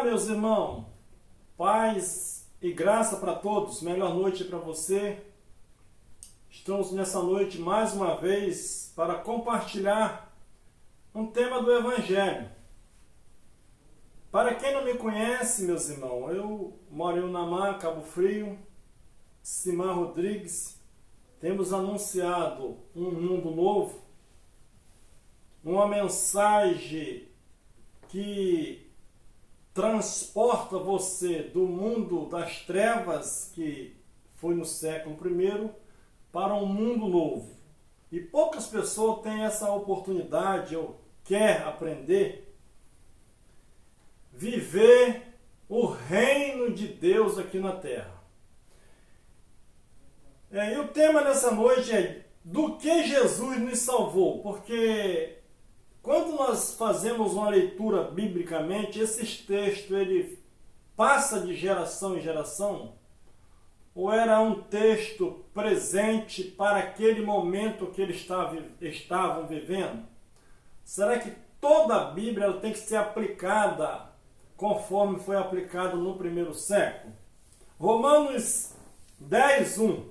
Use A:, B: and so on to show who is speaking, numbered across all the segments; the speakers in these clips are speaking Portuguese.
A: meus irmãos, paz e graça para todos, melhor noite para você. Estamos nessa noite mais uma vez para compartilhar um tema do Evangelho. Para quem não me conhece, meus irmãos, eu moro em Unamá, Cabo Frio, Simar Rodrigues. Temos anunciado um mundo novo, uma mensagem que transporta você do mundo das trevas, que foi no século I, para um mundo novo. E poucas pessoas têm essa oportunidade ou quer aprender, viver o reino de Deus aqui na terra. E o tema dessa noite é do que Jesus nos salvou, porque quando nós fazemos uma leitura biblicamente, esses textos ele passa de geração em geração, ou era um texto presente para aquele momento que eles estavam vivendo? Será que toda a Bíblia ela tem que ser aplicada conforme foi aplicado no primeiro século? Romanos 10:1.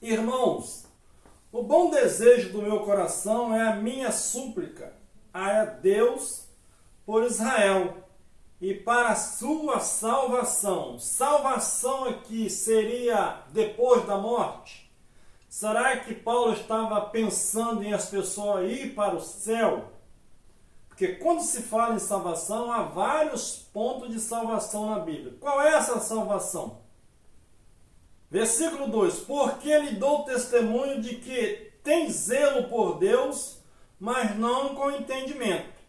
A: Irmãos, o bom desejo do meu coração é a minha súplica a Deus por Israel e para a sua salvação. Salvação aqui seria depois da morte? Será que Paulo estava pensando em as pessoas ir para o céu? Porque quando se fala em salvação, há vários pontos de salvação na Bíblia. Qual é essa salvação? Versículo 2: porque lhe dou testemunho de que tem zelo por Deus, mas não com entendimento.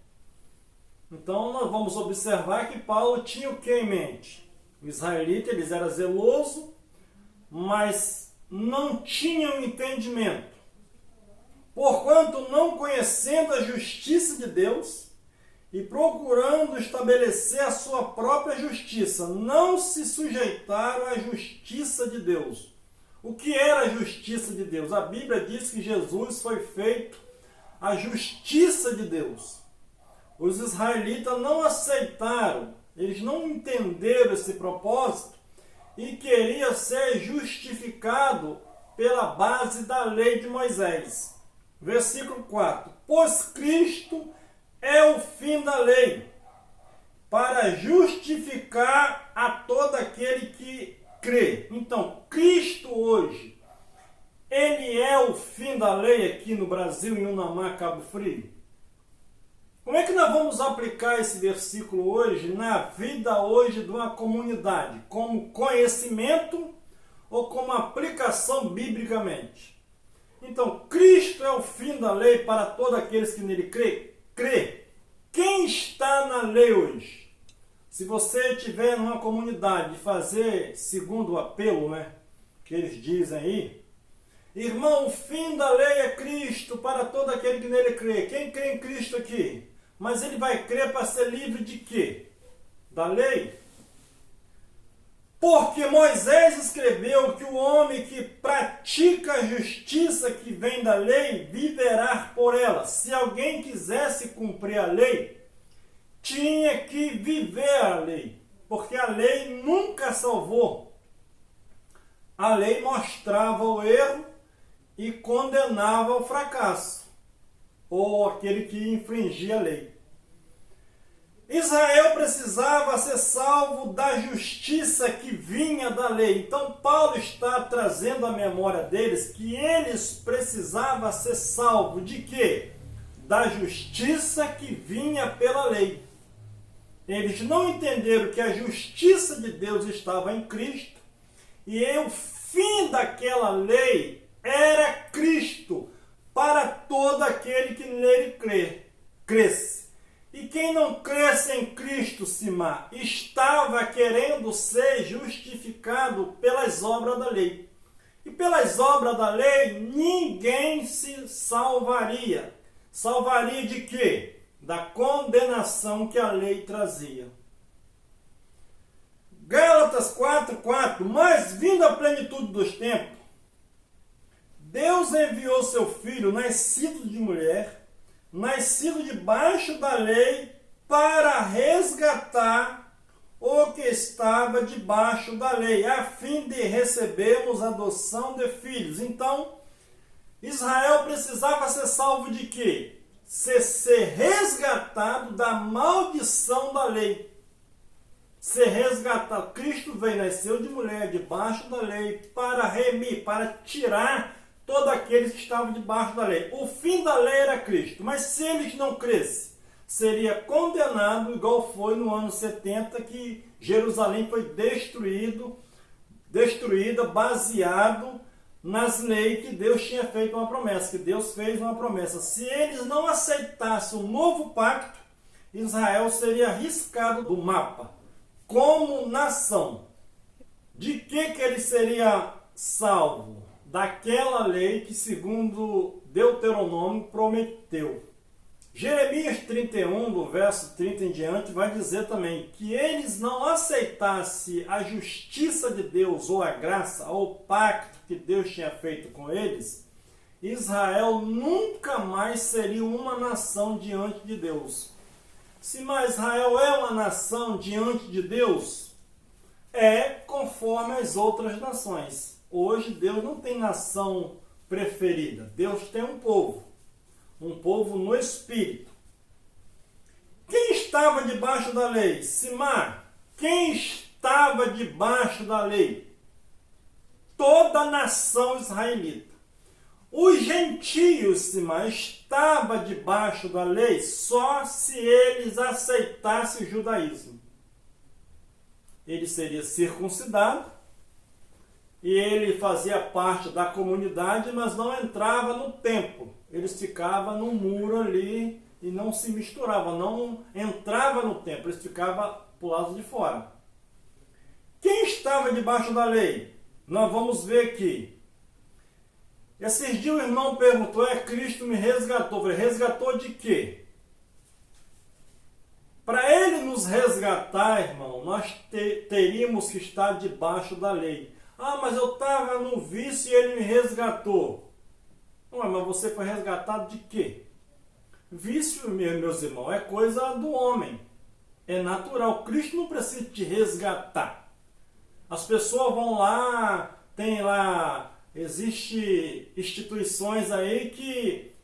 A: Então nós vamos observar que Paulo tinha o que em mente? O israelita, eles eram zelosos, mas não tinham entendimento. Porquanto não conhecendo a justiça de Deus e procurando estabelecer a sua própria justiça, não se sujeitaram à justiça de Deus. O que era a justiça de Deus? A Bíblia diz que Jesus foi feito a justiça de Deus. Os israelitas não aceitaram, eles não entenderam esse propósito e queriam ser justificado pela base da lei de Moisés. Versículo 4: pois Cristo é o fim da lei, para justificar a todo aquele que crê. Então, Cristo hoje, ele é o fim da lei aqui no Brasil, em Unamá, Cabo Frio. Como é que nós vamos aplicar esse versículo hoje na vida hoje de uma comunidade? Como conhecimento ou como aplicação biblicamente? Então, Cristo é o fim da lei para todos aqueles que nele crê. Quem está na lei hoje? Se você estiver numa comunidade de fazer segundo o apelo, que eles dizem aí, irmão, o fim da lei é Cristo para todo aquele que nele crê. Quem crê em Cristo aqui? Mas ele vai crer para ser livre de quê? Da lei? Porque Moisés escreveu que o homem que pratica a justiça que vem da lei viverá por ela. Se alguém quisesse cumprir a lei, tinha que viver a lei, porque a lei nunca salvou. A lei mostrava o erro e condenava o fracasso, ou aquele que infringia a lei. Israel precisava ser salvo da justiça que vinha da lei. Então Paulo está trazendo à memória deles que eles precisavam ser salvos de quê? Da justiça que vinha pela lei. Eles não entenderam que a justiça de Deus estava em Cristo e o fim daquela lei era Cristo para todo aquele que nele cresce. E quem não cresce em Cristo, Simar, estava querendo ser justificado pelas obras da lei. E pelas obras da lei, ninguém se salvaria. Salvaria de quê? Da condenação que a lei trazia. Gálatas 4:4. Mas vindo a plenitude dos tempos, Deus enviou seu Filho, nascido de mulher, nascido debaixo da lei, para resgatar que estava debaixo da lei, a fim de recebermos a adoção de filhos. Então, Israel precisava ser salvo de quê? Ser resgatado da maldição da lei. Ser resgatado. Cristo veio, nasceu de mulher, debaixo da lei, para remir, para tirar todos aqueles que estavam debaixo da lei. O fim da lei era Cristo, mas se eles não crescem, seria condenado, igual foi no ano 70, que Jerusalém foi destruída baseado nas leis que Deus tinha feito uma promessa, que Deus fez uma promessa. Se eles não aceitassem o novo pacto, Israel seria riscado do mapa como nação. De que ele seria salvo? Daquela lei que, segundo Deuteronômio, prometeu. Jeremias 31, do verso 30 em diante, vai dizer também que eles não aceitassem a justiça de Deus, ou a graça, ou o pacto que Deus tinha feito com eles, Israel nunca mais seria uma nação diante de Deus. Se mais Israel é uma nação diante de Deus, é conforme as outras nações. Hoje Deus não tem nação preferida, Deus tem um povo no espírito. Quem estava debaixo da lei? Simar. Quem estava debaixo da lei? Toda a nação israelita. Os gentios, Simar, estava debaixo da lei só se eles aceitassem o judaísmo. Ele seria circuncidado e ele fazia parte da comunidade, mas não entrava no templo. Eles ficavam no muro ali e não se misturavam, não entrava no templo, eles ficavam para o lado de fora. Quem estava debaixo da lei? Nós vamos ver aqui. Esses dias o irmão perguntou, Cristo me resgatou. Eu falei, resgatou de quê? Para ele nos resgatar, irmão, nós teríamos que estar debaixo da lei. Mas eu estava no vício e ele me resgatou. Mas você foi resgatado de quê? Vício, meus irmãos, é coisa do homem. É natural. Cristo não precisa te resgatar. As pessoas vão lá, existe instituições aí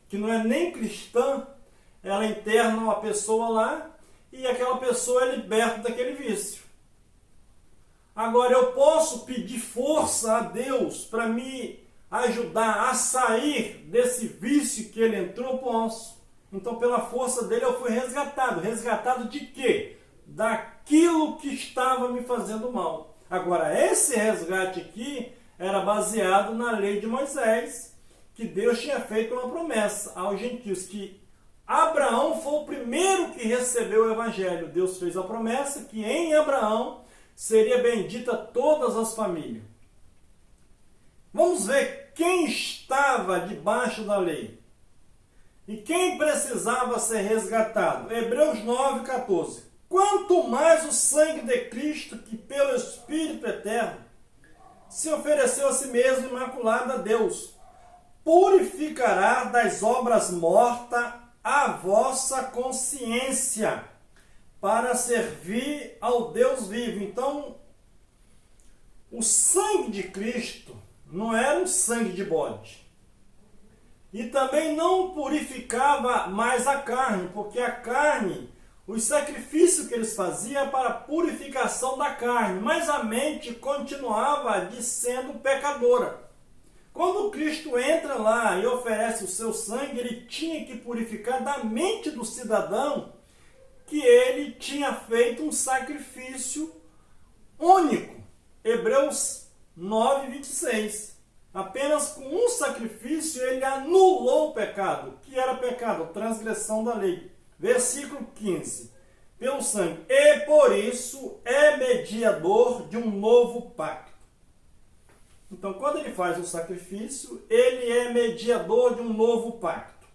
A: que não é nem cristã, ela interna uma pessoa lá e aquela pessoa é liberta daquele vício. Agora, eu posso pedir força a Deus para me ajudar a sair desse vício que ele entrou? Posso. Então, pela força dele, eu fui resgatado. Resgatado de quê? Daquilo que estava me fazendo mal. Agora, esse resgate aqui era baseado na lei de Moisés, que Deus tinha feito uma promessa aos gentios, que Abraão foi o primeiro que recebeu o evangelho. Deus fez a promessa que em Abraão seria bendita todas as famílias. Vamos ver quem estava debaixo da lei e quem precisava ser resgatado. Hebreus 9:14. Quanto mais o sangue de Cristo, que pelo Espírito Eterno se ofereceu a si mesmo imaculado a Deus, purificará das obras mortas a vossa consciência, para servir ao Deus vivo. Então, o sangue de Cristo não era um sangue de bode. E também não purificava mais a carne, porque a carne, os sacrifícios que eles faziam para a purificação da carne, mas a mente continuava sendo pecadora. Quando Cristo entra lá e oferece o seu sangue, ele tinha que purificar da mente do cidadão que ele tinha feito um sacrifício único. Hebreus 9:26. Apenas com um sacrifício ele anulou o pecado. O que era pecado? Transgressão da lei. Versículo 15. Pelo sangue. E por isso é mediador de um novo pacto. Então, quando ele faz o sacrifício, ele é mediador de um novo pacto.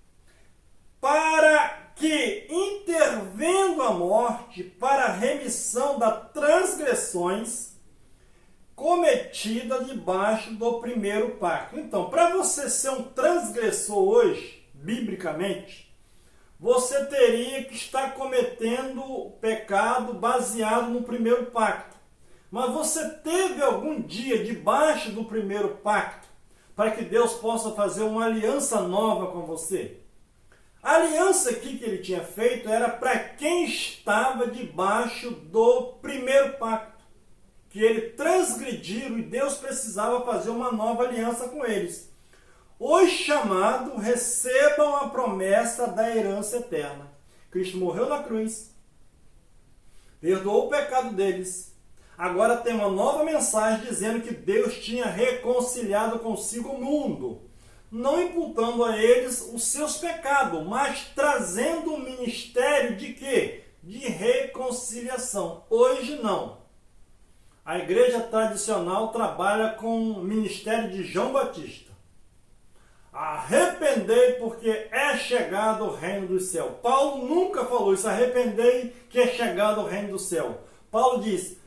A: Para que, intervendo a morte para a remissão das transgressões cometida debaixo do primeiro pacto. Então, para você ser um transgressor hoje, biblicamente, você teria que estar cometendo pecado baseado no primeiro pacto. Mas você teve algum dia debaixo do primeiro pacto para que Deus possa fazer uma aliança nova com você? A aliança aqui que ele tinha feito era para quem estava debaixo do primeiro pacto, que ele transgrediram e Deus precisava fazer uma nova aliança com eles. Os chamados recebam a promessa da herança eterna. Cristo morreu na cruz, perdoou o pecado deles. Agora tem uma nova mensagem dizendo que Deus tinha reconciliado consigo o mundo, não imputando a eles os seus pecados, mas trazendo um ministério de quê? De reconciliação. Hoje não. A igreja tradicional trabalha com o ministério de João Batista. Arrependei porque é chegado o reino do céu. Paulo nunca falou isso, arrependei que é chegado o reino do céu. Paulo diz,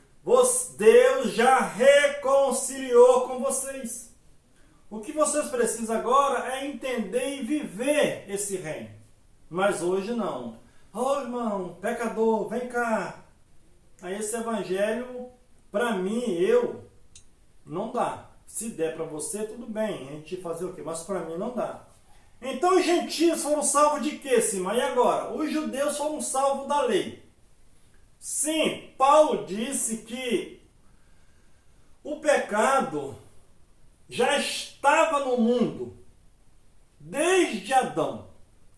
A: Deus já reconciliou com vocês. O que vocês precisam agora é entender e viver esse reino. Mas hoje não. Oh, irmão, pecador, vem cá. Aí esse evangelho, para mim, não dá. Se der para você, tudo bem, a gente fazer o quê? Mas para mim não dá. Então os gentios foram salvos de quê, Simão? E agora? Os judeus foram salvos da lei. Sim, Paulo disse que o pecado já estava no mundo desde Adão.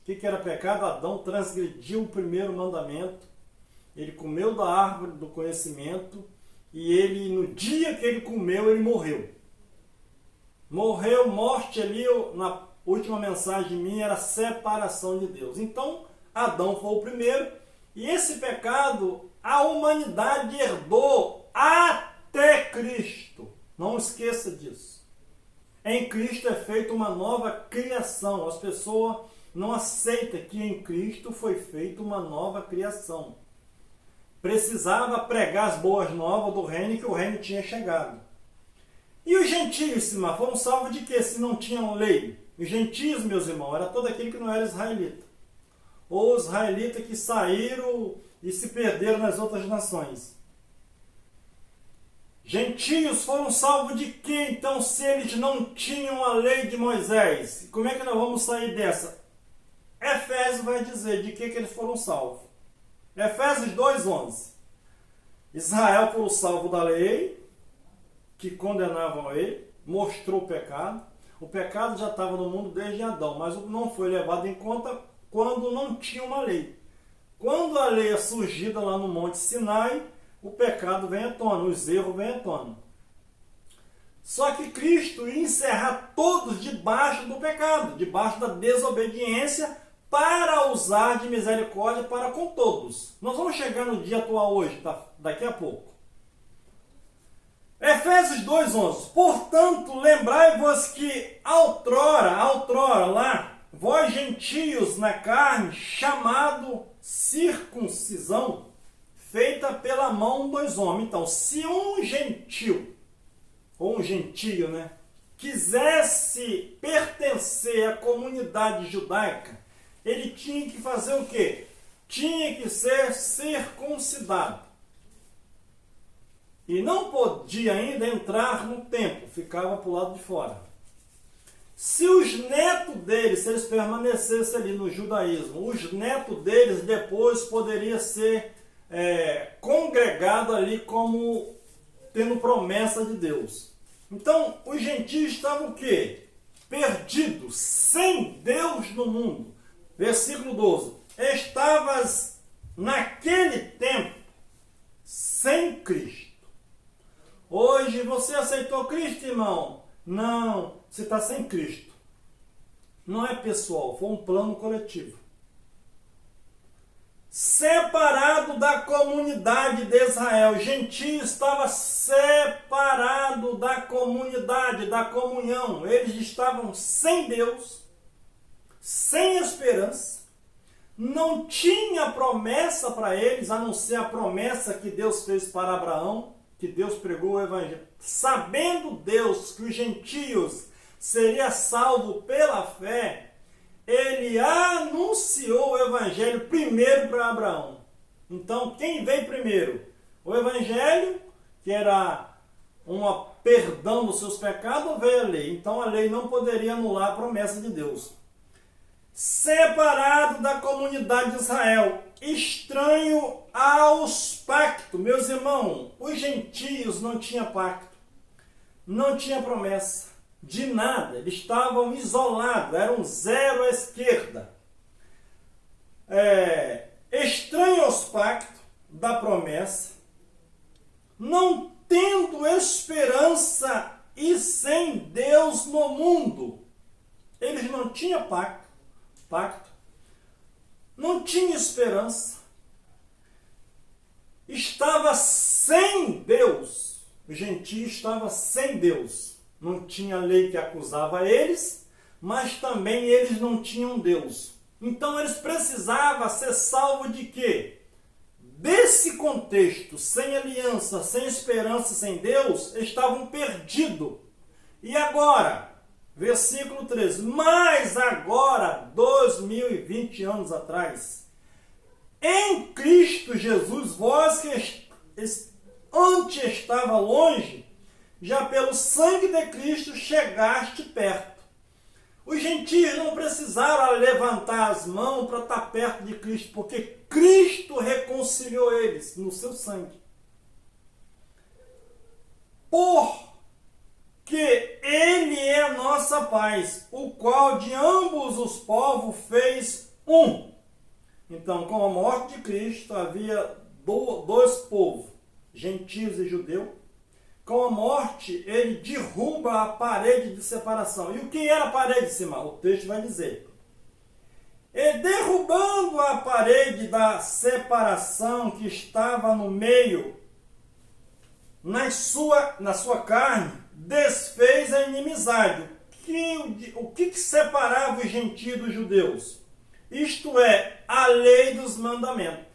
A: O que era pecado? Adão transgrediu o primeiro mandamento. Ele comeu da árvore do conhecimento e ele, no dia que ele comeu, ele morreu. Morreu, morte ali, na última mensagem minha, era separação de Deus. Então, Adão foi o primeiro, e esse pecado a humanidade herdou até Cristo. Não esqueça disso. Em Cristo é feita uma nova criação. As pessoas não aceitam que em Cristo foi feita uma nova criação. Precisava pregar as boas novas do reino, que o reino tinha chegado. E os gentios, Simão, foram salvos de quê, se não tinham lei? Os gentios, meus irmãos, era todo aquele que não era israelita. Ou os israelitas que saíram e se perderam nas outras nações. Gentios foram salvos de quê, então, se eles não tinham a lei de Moisés? Como é que nós vamos sair dessa? Efésios vai dizer de que eles foram salvos. Efésios 2:11. Israel foi salvo da lei, que condenavam ele, mostrou o pecado. O pecado já estava no mundo desde Adão, mas não foi levado em conta quando não tinha uma lei. Quando a lei é surgida lá no Monte Sinai, o pecado vem à tona, os erros vêm à tona. Só que Cristo ia encerrar todos debaixo do pecado, debaixo da desobediência, para usar de misericórdia para com todos. Nós vamos chegar no dia atual hoje, daqui a pouco. Efésios 2:11. Portanto, lembrai-vos que outrora lá, vós gentios na carne, chamado circuncisão, feita pela mão dos homens. Então, se um gentil, ou um gentio, quisesse pertencer à comunidade judaica, ele tinha que fazer o quê? Tinha que ser circuncidado. E não podia ainda entrar no templo, ficava para o lado de fora. Se os netos deles, se eles permanecessem ali no judaísmo, os netos deles depois poderiam ser congregados ali como tendo promessa de Deus. Então, os gentios estavam o quê? Perdidos, sem Deus no mundo. Versículo 12. Estavas naquele tempo sem Cristo. Hoje você aceitou Cristo, irmão? Não, você está sem Cristo. Não é pessoal, foi um plano coletivo. Separado da comunidade de Israel. Gentio estava separado da comunidade, da comunhão. Eles estavam sem Deus, sem esperança. Não tinha promessa para eles, a não ser a promessa que Deus fez para Abraão, que Deus pregou o evangelho. Sabendo Deus que os gentios seriam salvos pela fé, ele anunciou o evangelho primeiro para Abraão. Então, quem veio primeiro? O evangelho que era um perdão dos seus pecados, veio a lei. Então a lei não poderia anular a promessa de Deus. Separado da comunidade de Israel, estranho aos pactos. Meus irmãos, os gentios não tinham pacto, não tinha promessa de nada, eles estavam isolados, eram zero à esquerda. Estranho aos pactos da promessa, não tendo esperança e sem Deus no mundo. Eles não tinham pacto, não tinha esperança, estava sem Deus. O gentio estava sem Deus. Não tinha lei que acusava eles, mas também eles não tinham Deus. Então eles precisavam ser salvos de quê? Desse contexto, sem aliança, sem esperança, sem Deus, estavam perdidos. E agora, versículo 13, mas agora, 2020 anos atrás, em Cristo Jesus, vós que antes estava longe, já pelo sangue de Cristo chegaste perto. Os gentios não precisaram levantar as mãos para estar perto de Cristo, porque Cristo reconciliou eles no seu sangue. Porque Ele é a nossa paz, o qual de ambos os povos fez um. Então, com a morte de Cristo, havia dois povos, gentios e judeus. Com a morte, ele derruba a parede de separação. E o que era a parede, Simão? O texto vai dizer. E derrubando a parede da separação que estava no meio, na sua carne, desfez a inimizade. O que separava os gentios dos judeus? Isto é, a lei dos mandamentos.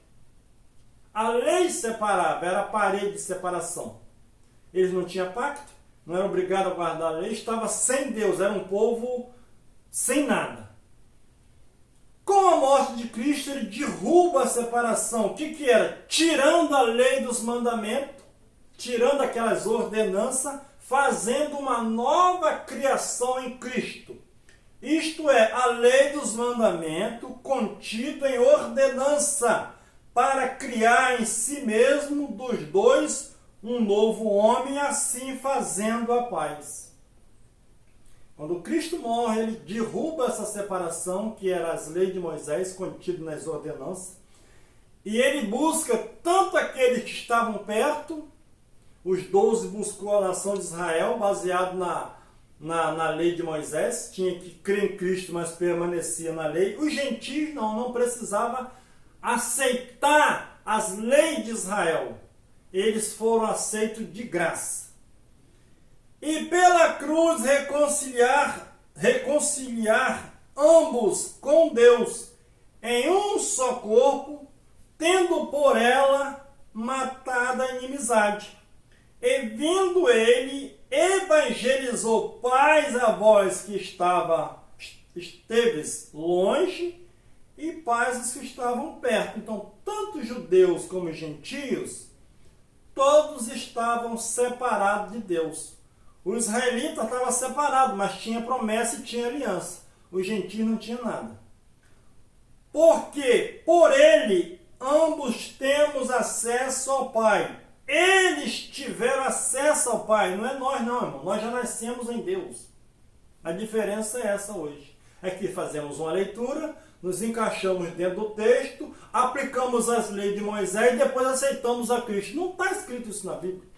A: A lei separava, era a parede de separação. Eles não tinham pacto, não eram obrigados a guardar a lei, estava sem Deus, era um povo sem nada. Com a morte de Cristo, ele derruba a separação. O que era? Tirando a lei dos mandamentos, tirando aquelas ordenanças, fazendo uma nova criação em Cristo. Isto é, a lei dos mandamentos contida em ordenança, para criar em si mesmo dos dois um novo homem, assim fazendo a paz. Quando Cristo morre, ele derruba essa separação, que era as leis de Moisés, contidas nas ordenanças, e ele busca tanto aqueles que estavam perto, os 12 buscou a nação de Israel, baseado na lei de Moisés, tinha que crer em Cristo, mas permanecia na lei. Os gentios não precisava aceitar as leis de Israel. Eles foram aceitos de graça. E pela cruz reconciliar ambos com Deus em um só corpo, tendo por ela matado a inimizade. E vindo ele, evangelizou paz a vós que esteves longe e paz os que estavam perto. Então, tanto judeus como gentios, todos estavam separados de Deus. O israelita estava separado, mas tinha promessa e tinha aliança. Os gentios não tinham nada. Porque por ele ambos temos acesso ao Pai. Eles tiveram acesso ao Pai, não é nós não, irmão. Nós já nascemos em Deus. A diferença é essa hoje. É que fazemos uma leitura, nos encaixamos dentro do texto, aplicamos as leis de Moisés e depois aceitamos a Cristo. Não está escrito isso na Bíblia.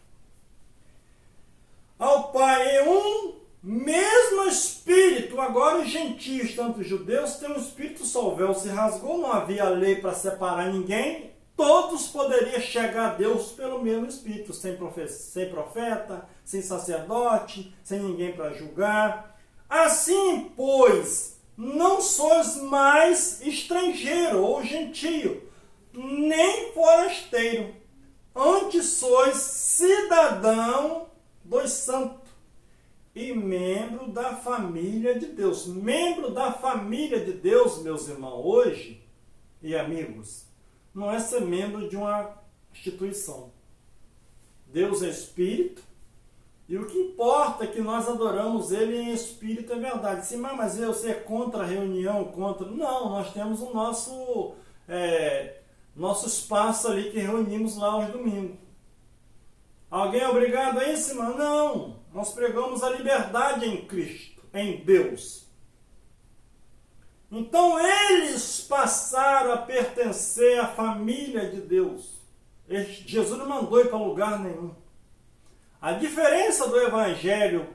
A: Ao Pai é um mesmo Espírito. Agora os gentios, tanto os judeus, têm um Espírito só. O véu se rasgou, não havia lei para separar ninguém. Todos poderiam chegar a Deus pelo mesmo Espírito, sem profeta, sem sacerdote, sem ninguém para julgar. Assim, pois, não sois mais estrangeiro ou gentio, nem forasteiro, antes sois cidadão dos santos e membro da família de Deus. Membro da família de Deus, meus irmãos, hoje e amigos, não é ser membro de uma instituição. Deus é espírito, e o que importa é que nós adoramos Ele em espírito e verdade. Sim, mas você é contra a reunião, contra... Não, nós temos o nosso espaço ali que reunimos lá aos domingos. Alguém é obrigado a isso, irmão? Não, nós pregamos a liberdade em Cristo, em Deus. Então eles passaram a pertencer à família de Deus. Jesus não mandou ir para lugar nenhum. A diferença do evangelho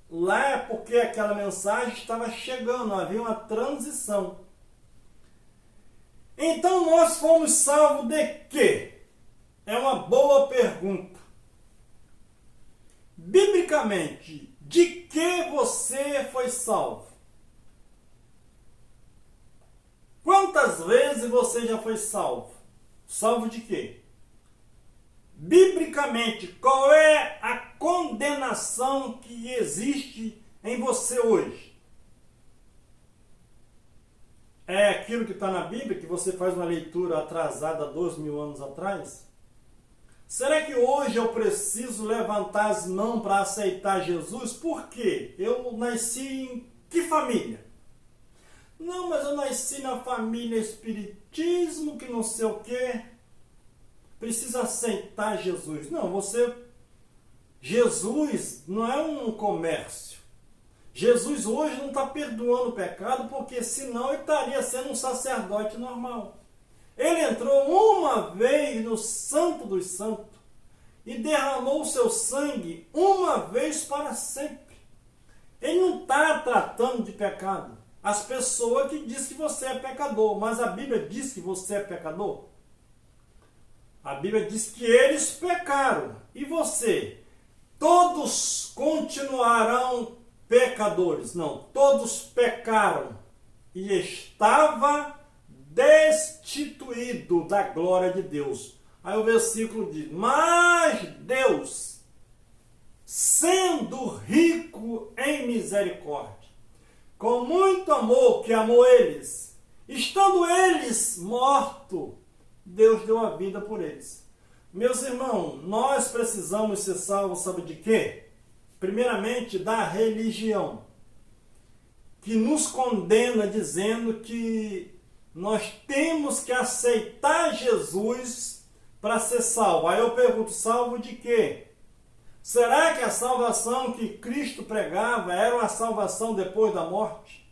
A: lá é porque aquela mensagem estava chegando, havia uma transição. Então nós fomos salvos de quê? É uma boa pergunta. Biblicamente, de que você foi salvo? Quantas vezes você já foi salvo? Salvo de quê? Biblicamente, qual é a condenação que existe em você hoje? É aquilo que está na Bíblia, que você faz uma leitura atrasada 2.000 anos atrás? Será que hoje eu preciso levantar as mãos para aceitar Jesus? Por quê? Eu nasci em que família? Não, mas eu nasci na família espiritismo, que não sei o quê. Precisa aceitar Jesus. Não, Jesus não é um comércio. Jesus hoje não está perdoando o pecado, porque senão ele estaria sendo um sacerdote normal. Ele entrou uma vez no Santo dos Santos e derramou o seu sangue uma vez para sempre. Ele não está tratando de pecado. As pessoas que dizem que você é pecador, mas a Bíblia diz que você é pecador. A Bíblia diz que eles pecaram. E você? Todos continuarão pecadores. Não, todos pecaram. E estava destituído da glória de Deus. Aí o versículo diz: mas Deus, sendo rico em misericórdia, com muito amor que amou eles, estando eles mortos, Deus deu a vida por eles. Meus irmãos, nós precisamos ser salvos, sabe de quê? Primeiramente, da religião, que nos condena dizendo que nós temos que aceitar Jesus para ser salvo. Aí eu pergunto, salvo de quê? Será que a salvação que Cristo pregava era uma salvação depois da morte?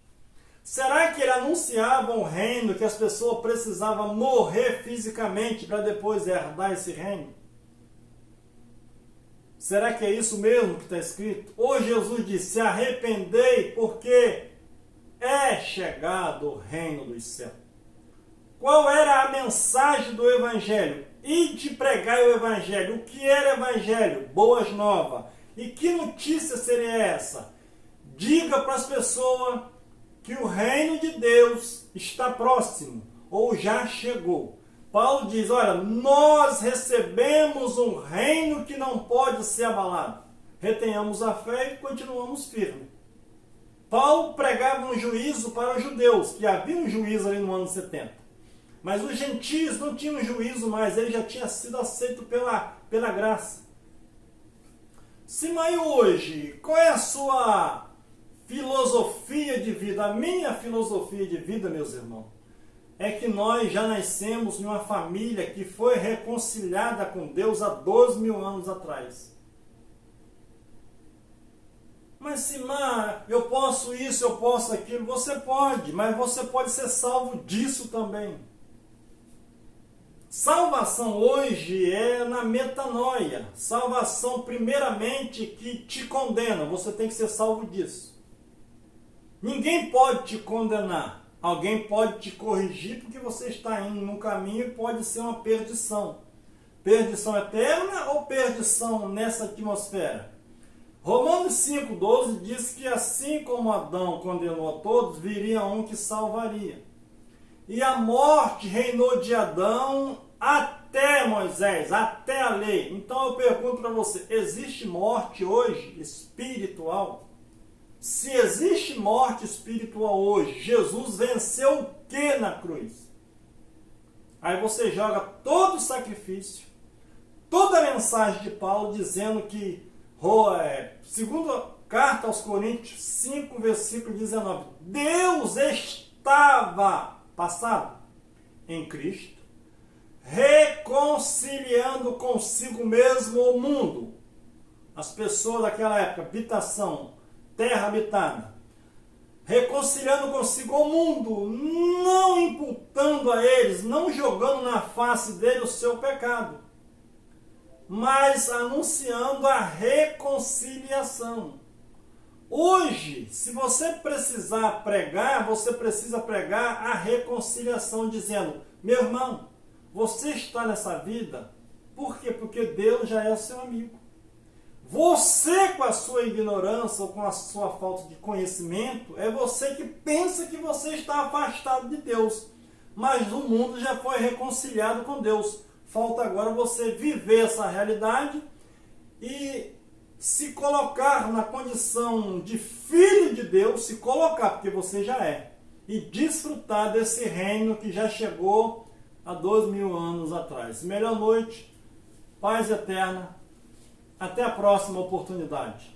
A: Será que ele anunciava um reino que as pessoas precisavam morrer fisicamente para depois herdar esse reino? Será que é isso mesmo que está escrito? Ou Jesus disse: se arrependei porque é chegado o reino dos céus. Qual era a mensagem do Evangelho? Ide pregar o Evangelho. O que era Evangelho? Boas novas. E que notícia seria essa? Diga para as pessoas que o reino de Deus está próximo, ou já chegou. Paulo diz, olha, nós recebemos um reino que não pode ser abalado. Retenhamos a fé e continuamos firmes. Paulo pregava um juízo para os judeus, que havia um juízo ali no ano 70. Mas os gentios não tinham juízo mais, ele já tinha sido aceito pela graça. Sim, mas hoje, qual é a sua filosofia de vida? A minha filosofia de vida, meus irmãos, é que nós já nascemos em uma família que foi reconciliada com Deus há 2.000 anos atrás. Mas Simar, eu posso isso, eu posso aquilo. Você pode, mas você pode ser salvo disso também. Salvação hoje é na metanoia. Salvação primeiramente que te condena. Você tem que ser salvo disso. Ninguém pode te condenar. Alguém pode te corrigir porque você está indo num caminho e pode ser uma perdição. Perdição eterna ou perdição nessa atmosfera? Romanos 5,12 diz que assim como Adão condenou a todos, viria um que salvaria. E a morte reinou de Adão até Moisés, até a lei. Então eu pergunto para você, existe morte hoje espiritual? Se existe morte espiritual hoje, Jesus venceu o que na cruz? Aí você joga todo o sacrifício, toda a mensagem de Paulo dizendo que, segunda carta aos Coríntios 5, versículo 19, Deus estava, passado, em Cristo, reconciliando consigo mesmo o mundo. As pessoas daquela época, habitação, terra habitada, reconciliando consigo o mundo, não imputando a eles, não jogando na face deles o seu pecado, mas anunciando a reconciliação. Hoje, se você precisar pregar, você precisa pregar a reconciliação, dizendo, meu irmão, você está nessa vida, por quê? Porque Deus já é seu amigo. Você, com a sua ignorância ou com a sua falta de conhecimento, é você que pensa que você está afastado de Deus. Mas o mundo já foi reconciliado com Deus. Falta agora você viver essa realidade e se colocar na condição de filho de Deus, se colocar, porque você já é, e desfrutar desse reino que já chegou há 2000 anos atrás. Melhor noite, paz eterna. Até a próxima oportunidade.